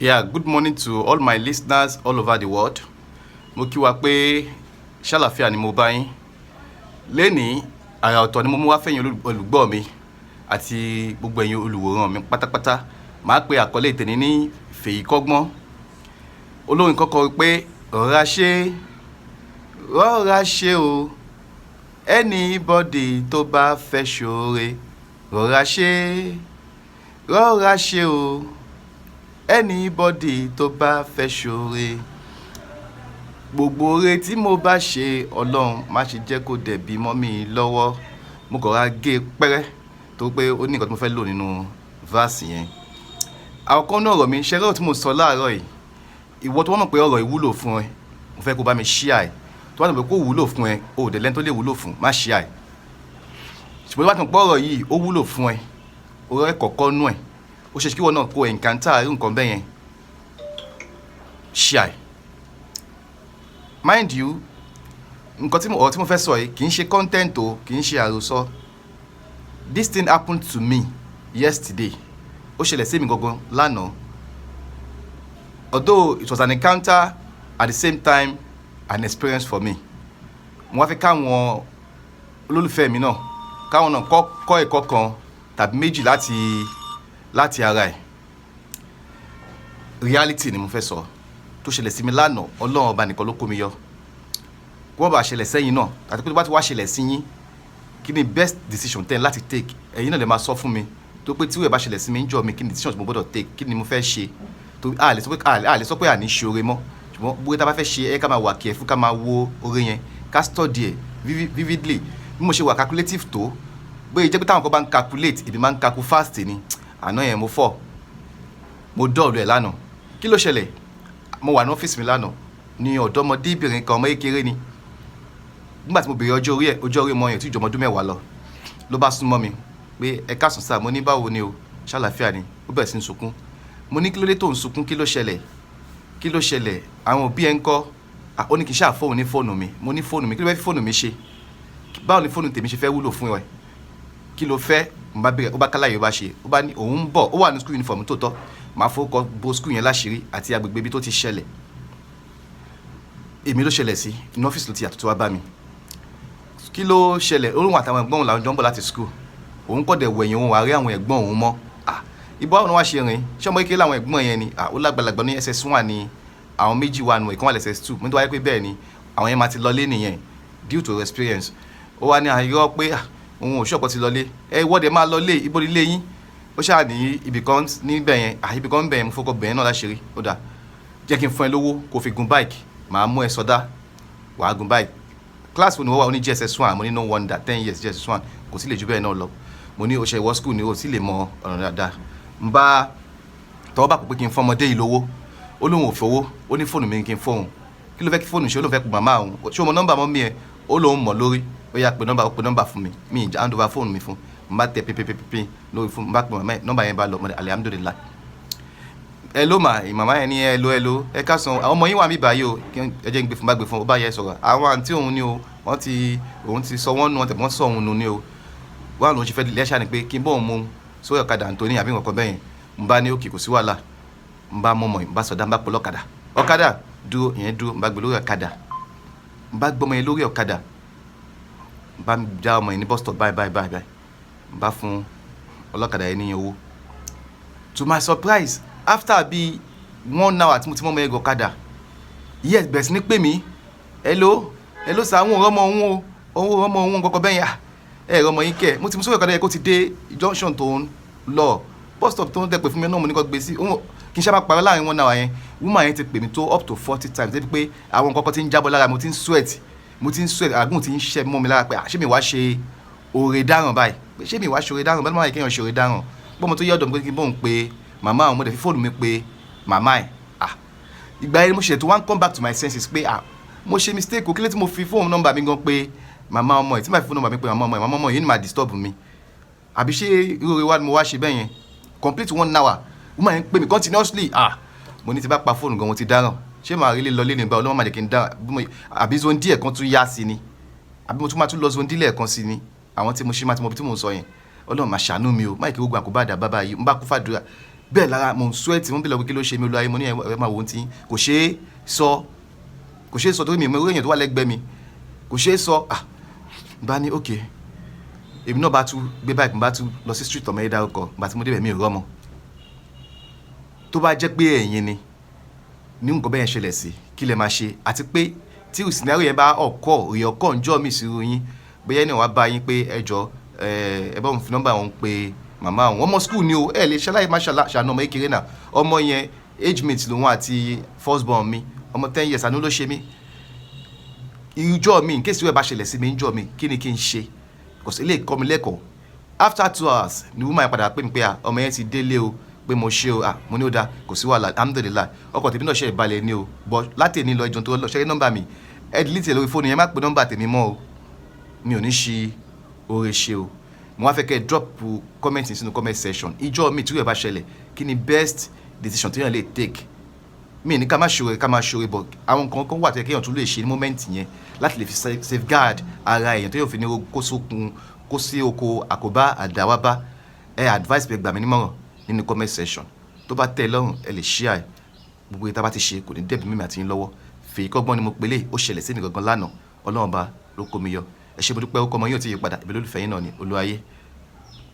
Yeah, good morning to all my listeners all over the world. Mo kí wa pé ṣàlàfíà ni mo bá yín. Lénìí, àrà ọ̀tọ̀ ni mo mú wá fẹ́yìn olùgbọ́ mi àti gbogbo ẹ̀yin olùwòran mi pátápátá. Màá pe àkọlé ìtẹ̀ní ní fèyí kọ́gbọ́n. Olórin kọ́kọ́ pé rọra ṣe o. Anybody tó bá fẹ́ ṣoore, rọra ṣe o. Anybody tó bá fẹ́ ṣoore. Gbogbo oore tí mo bá ṣe, Ọlọ́run má ṣe jẹ́ kó dẹ̀bi mọ́ mi lọ́wọ́. Mo kàn ra gé pẹ́rẹ́ tó pé ó ní nǹkan tí mo fẹ́ lò nínú verse yẹn. Àkọ́kọ́ náà ọ̀rọ̀ mi, ṣe ọ̀rọ̀ tí mo sọ láàárọ̀ yìí. Ìwọ tó wọ́n mọ̀ pé ọ̀rọ̀ ìwúlò fún ẹ, mo fẹ́ kó bá mi share ẹ̀. Tó wọ́n mọ̀ pé kó wúlò fún ẹ, o ò dẹ̀ lẹ́ni tó lè wúlò fún, má share ẹ̀. Ṣùgbọ́n tó bá tún pọ̀ ọ̀rọ̀ yìí, ó wúlò fún ẹ. Ọ̀rọ̀ ẹ kọ̀ọ̀kan nú ẹ̀. Ó ṣe kí wọ́n náà kó encounter irú nǹkan bẹ́ẹ̀ yẹn. Share ẹ̀. Mind you, nǹkan tí mo fẹ́ sọ yìí kì í ṣe content o, kì í ṣe àròsọ. This thing happened to me yesterday. Ó ṣẹlẹ̀ sí mi gangan lánàá. Although it was an encounter, at the same time an experience for me. Mo wá fẹ́ káwọn olólùfẹ́ mi náà káwọn náà kọ́ ẹ̀kọ́ kan tàbí méjì láti ara ẹ̀. Reality ni mo fẹ́ sọ tó ṣẹlẹ̀ sí mi lánàá. Ọlọ́run ọba nìkan ló kó mi yọ. Kó bá ṣẹlẹ̀ sẹ́yìn náà àti pé tó bá ti wá ṣẹlẹ̀ sí yín, kí ni best decision tẹ́ láti take? Ẹ̀yin náà lè máa sọ fún mi tó pé tí ìwé bá ṣẹlẹ̀ sí mi ń jọ mi, kí ni decision tí mo gbọ́dọ̀ take, kí ni mo fẹ́ ṣe. A lè sọ pé àní ṣe oore mọ́, ṣùgbọ́n bóyá tá a bá fẹ́ ṣe ẹ ká máa wà careful, ká máa wo oore yẹn, ká study ẹ̀ vividly. Bí mo ṣe wà calculative tó, bóyá jẹ́ pé táwọn kan bá ń calculate, èmi máa ń calculate fast ni. Àná yẹn mo dọ̀ọ̀lù ẹ̀ lánàá. Kí ló ṣẹlẹ̀? Mo wà ní ọ́fíìsì mi lánàá ní ọ̀dọ́mọdébìnrin kan, ọmọ kékeré ni. Nígbà tí mo bèrè ọjọ́ orí ọmọ yẹn tí ìjọmọ ọdún 10 lọ, ló bá súnmọ́ mi pé ẹ káàsán sáà. Mo ní báwo ni o, ṣàlàfíà ni. Ó bẹ̀rẹ̀ sí ń sunkún. Mo ní kí ló dé tó ń sunkún, kí ló ṣẹlẹ̀? Àwọn òbí ẹ ń kọ́? Ó ní kí n ṣáà fóònù ní fóònù mi. Mo ní fóònù mi, kí ló fẹ́ fi fóònù mi ṣe? Báwo ni fóònù tèmi ṣe fẹ́ wúlò fún ẹ? Kí ló fẹ́? Mo bá bẹ̀rẹ̀, ó bá kálá yìí ó bá ṣe. Ó bá ní òun ń bọ̀, ó wà ní school uniform tó tọ́. Màá fowó bo school yẹn láṣìírí àti agbègbè ibi tó ti ṣẹlẹ̀. Èmi ló ṣẹlẹ̀ sí, inú ọ́fíìsì ló ti yàtọ̀ tó wá bá mi. Kí ló ṣẹlẹ̀? Òun àtàwọn ẹ̀gbọ́n òun làwọn jọ ń bọ̀ láti school. Òun kọ́ dẹ̀ wẹ̀yìn òun wà rí àwọn ẹ̀gbọ́n òun mọ́. Ibo àwọn wá ṣe rìn, ṣé ọmọ kékeré làwọn ẹ̀gbọ́n yẹn ni? Ó lágbàlagbà ní SS1 ni àwọn méjì wà nù, ìkan wà SS2. Mo ní tó wáyé pé bẹ́ẹ̀ ni àwọn yẹn máa ti lọlé nìyẹn due to experience. Ó wá ní àyọ̀ pé òun ò ṣọ̀pọ̀ ti lọlé. Ìwọ́dẹ̀ máa lọlé, ibo ilé yín? Ó ṣáà ní ibìkan níbẹ̀ yẹn, ibìkan níbẹ̀ yẹn mo fọkọ̀ bẹ̀yẹn náà láṣìírí. Ó dà, jẹ́ kí n fún ẹ lówó kó fi gun bike, màá mú ẹ sọdá, wàá gun bike. Class wo ni wọ́n wà? Ó ní JSS1. Mo ní no wonder, 10 years JSS1 kò sí lè ju bẹ́ẹ̀ náà lọ. Mo ní o ṣe ìwọ school ni o sì lè mọ ọ̀nà dáadáa. N bá tọwọ́ bá pé kí n fún ọmọdé yìí lówó. Ó lóun ò fowó, ó ní fóònù mi kí n fóun. Kí ló fẹ́ kí fóònù ṣe? Ó lóun fẹ́ pe màmá òun. Ṣé o mọ nọ́mbà mọ́ mi ẹ? Ó lóun mọ̀ lórí. Ó yá pe nọ́mbà fún mi. Mi ì hand over fóònù mi fún. N bá tẹ pípípípí lórí fóònù. N bá pe màmá ẹ, nọ́mbà yẹn bá lọ. Mo ní alhamdulillah. Hello ma, màmá yẹn ní hello. Ẹ káàsán, àwọn ọmọ yín wà mí báyìí o. Ẹ jẹ́ n gbé fún, bá gbé fún. Ó bá yẹ sọ̀rọ̀. Àwọn àǹtí òun ni o. Òun ti sọ wọ́n nù, wọ́n tẹ̀ wọ́n sọ òun nù ni o. Wọ́n lòun ṣe fẹ́ lẹ́ṣà ni pé kí n bọ́ òun mú sórí ọ̀kadà Anthony àbí nǹkan bẹ́yẹn. N bá ní òkè kò sí wàhálà. N bá mọ́mọ́ yìí, n bá sọ̀dá, n bá pọ̀ lọ́kadà. Ọ̀kadà dúró, ìyẹn dúró. N bá gbé lórí ọ̀kadà. N bá gbọ́mọ yẹn lórí ọ̀kadà. N bá já ọmọ yẹn ní bus stop báyìí. N bá fún ọlọ́kadà yẹn ní owó. To my surprise, after bí 1 hour tí mo ti mọ́mọ́ yẹn ọ̀kadà, yes bẹ̀rẹ̀ sí ní pè mí. Hello sir, àwọn ọmọ òun kọ́kọ́ bẹ́yẹn. Ẹ̀rọ ọmọ yín kẹ̀, mo ti mú sórí ọ̀kadà yẹn kó ti dé junction tó ń lọ. Bus stop tó ń dẹ̀ pé fún mi náà mo ní kó gbé sí. Kí n ṣe máa parọ́ láàrin 1 hour yẹn. Woman yẹn ti pè mí tó up to 40 times. Débi pé àwọn nǹkan kan ti ń jábọ́ lára, mo ti ń sweat, àgùn ti ń ṣẹ́ mọ́ mi lára pé ṣé mi wá ṣe oore dáràn báyìí? Ṣé mi wá ṣe oore dáràn? Bẹ́ẹ̀ máa yẹ kéèyàn ṣe oore dáràn. Bọ́mọ tó yẹ ọ̀dọ̀ mi pé kí n bóun pe màmá òun, mo dẹ̀ fi fóònù mi pe màmá ẹ̀. Ìgbà yẹn mo ṣe tó wá ń come back to my senses pé mo ṣe mistake o, kí ló tí mo fi fóònù nọ́mbà mi gan pé màmá ọmọ ẹ̀, tí màá fi fóònù nọ́mbà mi pé màmá ọmọ ẹ̀ yìí ni máa disturb mi. Àbí ṣé irú oore wa ni mo wá ṣe bẹ́ẹ̀ yẹn? Complete 1 hour. Woman yẹn pè mí continuously. Mo ní ti bá pa fóònù gan mo ti dáràn. Ṣé màá rí lé lọ lé nígbà Ọlọ́run má jẹ́ kí n dáràn? Àbí zone díẹ̀ kan tún yá sí ni? Àbí mo tún máa tún lọ zone díẹ̀ kan sí ni? Àwọn tí mo ṣe máa ti mọ bí tí mo sọ yẹn. Ọlọ́run máa ṣàánú mi o. Má ìkí gbogbo àkóbá àdá bàbá yìí. N bá kú fàdúrà. bẹ́ẹ̀ lára mo ń sweat mo ń bèèrè kí ló ṣe mi olú ayé mo ní ẹ máa wò ó tí kò ṣeé sọ torí mi ìmọ̀ èèyàn tó wà lẹ́gbẹ̀ẹ́ mi kò ṣeé sọ bá ní ok èmi náà bá tún gbé báyìí bá tún lọ sí street ọmọ yẹn dárúkọ bá tí mo débẹ̀ mi ò rọ́mọ tó bá jẹ́ pé ẹ̀yin ni ní nǹkan bẹ́ẹ̀ ṣẹlẹ̀ sí kí lẹ máa ṣe àti pé tí scenario yẹn bá ọkọ̀ ń jọ́ mi sí yín bóyá ẹni wàá bá yín pé ẹ jọ ẹ bá òun fi nọ́mbà òun pé màmá òun ọmọ school ni o ẹ lè ṣaláì má ṣàánú ọmọ kékeré náà ọmọ yẹn age mate lòun àti first born mi ọmọ 10 years àánú ló ṣe mí ìjọ mi in case ìwé bá ṣẹlẹ̀ sí mi ìjọ mi kí ni kí n ṣe because ilé ìkọ́ mi lẹ́kọ̀ọ́ after 2 hours ni woman padà pè mí pé ọmọ yẹn ti délé o pé mo ṣe o mo ní ó dáa kò sí wàhálà alhamdulillah ọkọ̀ tèmi náà ṣe ìbalẹ̀ ni o but láti èní lọ ìjọ tó lọ ṣẹ́rí nọ́mbà mi ẹ delete ẹ lórí fóònù yẹn má pe nọ́mbà tèmi mọ́ o mi ò ní ṣe oore ṣe o mo wá fẹ́ kẹ́ drop comment sínú comment section ìjọ mi tí ìwé bá ṣẹlẹ̀ kí ni best decision tí yẹn lè take mi ní ká má ṣòro but àwọn nǹkan kan wà tó yẹ kéèyàn tún lè ṣe ní moment yẹn láti lè fi safeguard ara èèyàn tó yóò fi ní kó sí oko àkóbá àdáwábá advice pé gbà mí nímọ̀ràn nínú comment section tó bá tẹ́ ẹ lọ́rùn ẹ lè share ẹ gbogbo ìta bá ti ṣe kò ní dẹ̀bi mímì àti yín lọ́wọ́ fèyí kọ́gbọ́n ni mo pélé ó ṣẹlẹ̀ sí mi gangan lánàá ọlọ́run bá ló kó mi yọ ẹ ṣé mo dúpẹ́ ó kọ́ ọmọ yóò ti yí padà ìbí lólùfẹ́ yín náà ni Olúwayé